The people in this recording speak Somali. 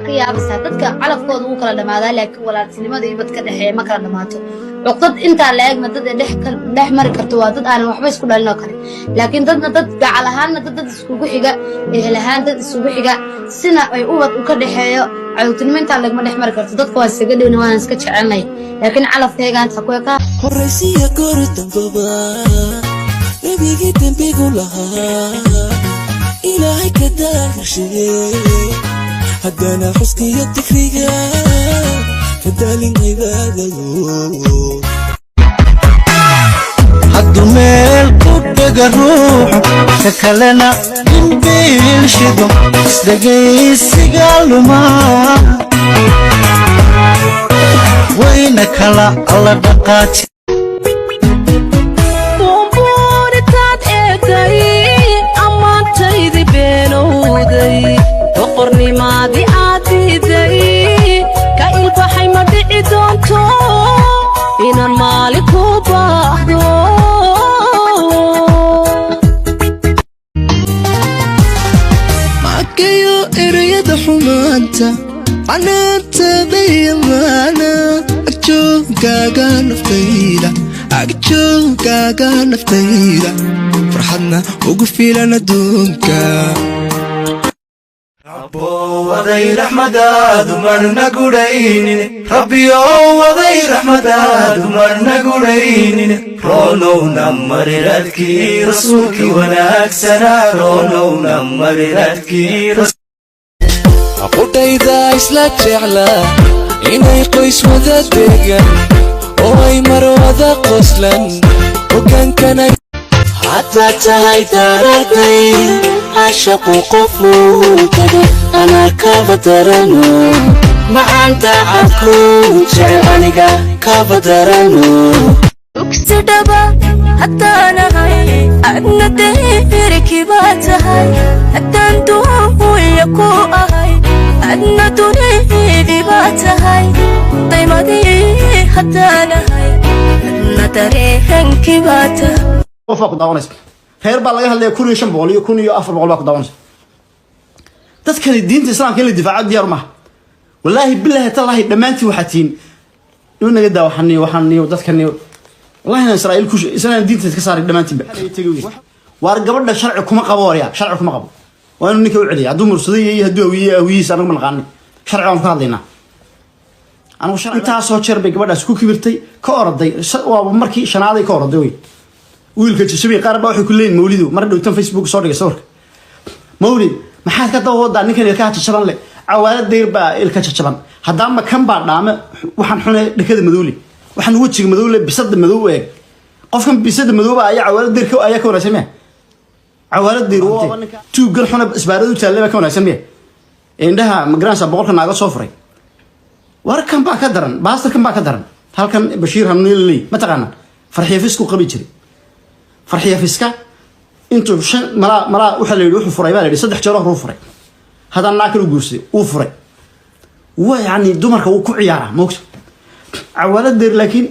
ka yaabasa dadka calafkooda uu kala dhamaada laakiin walaaltinimada iyo badka dhaxeey ma kala dhamaato cuqdad inta la eegna dad dhex mari karto waa dad aan waxba isku dhalin oo kale laakiin dadna dad gacal ahaan dad iskugu xiga ehel ahaan dad isugu xiga sina ay ubad u ka dhaxeeyo cawtinimo inta lagma dhex mari karto dadku waa isaga dhawna waan iska jecelnay laakiin calafkayga inta ku ka horaysiya goortan baba nabigi dambigu lahaa ilaahay ka daashay haddana xuskiyo tikriga kadaalin cibaadado haddu meel ku dhaga ruux ka kalena dhimbil shido isdhagaysiga lumaa wayna kala alla dhaqaati qornimaadi aadiday ka ilbaxay ma dhici doonto inaan maali ku baahdo makayo erayada xumaanta canaanta bayamaana agjoogaaga naftayda farxadna ugu filan adduunka وذي رحمة دمرنا قرين ربي وذي رحمة دمرنا قرين رونو نمر ردكي رسولك ونكسنا رونو نمر ردكي أقول إذا إسلك شعلا إني قيس وذا ديقا وهي مروذا قسلا وكان حتى تهي تردي عشق قفوتك أنا كفترنو ما أنت عكون شعرانك كفترنو أكسدبا حتى أنا هاي أنا تهيرك باتهاي حتى أنتو يكو أهاي أنا تنهي باتهاي طيمدي حتى أنا هاي أنا تريهنك باتهاي وفاق داونس heer baa laga hadlay 1500 iyo 1400 baa ku daawanaysa dadka diinta islaamka ee difaaca diyaar ma wallahi billahi tallahi dhamaantii waxatiin inuu naga daawaxani waxaan dadkani wallahi Israa'iil ku islaan diinta iska saaray dhamaantii ba war gabadha sharci kuma qabo wariya sharci kuma qabo waa inuu ninka u celiyo haduu mursaday iyo haduu awiyiis anagu ma naqaan sharci aan ka hadlayna anagu sharci inta soo jeer bay gabadhaas ku kibirtay ka orday waa markii shanaaday ka orday wiilka jisbi qaar baa wuxuu ku leeyahay mawlidu mar dhawtan Facebook soo dhigay sawirka mawlid maxaad ka dawada ninkan ilka jajaban le awaalad deer baa ilka jajaban hadama kan baa dhaama waxaan xunay dhakada madowli waxaan wajiga madowle bisada madow eeg qofkan bisada madow ayaa awaalad deerka ayaa ka wanaagsan ma awaalad deer tuu gal xuna isbaaradu taallaba ka wanaagsan ma indhaha magransa boqolka naaga soo furay warkan baa ka daran baastarkan baa ka daran halkan Bashiir Hamnili ma taqaan farxiyo fisku qabi jiray farxiyo fiska intuu mala waxa la yiri wuxuu furay baa la yiri 3 jeer oo furay hadan naakal guursi uu furay waa yani dumarka uu ku ciyaara moogto awaalad deer laakiin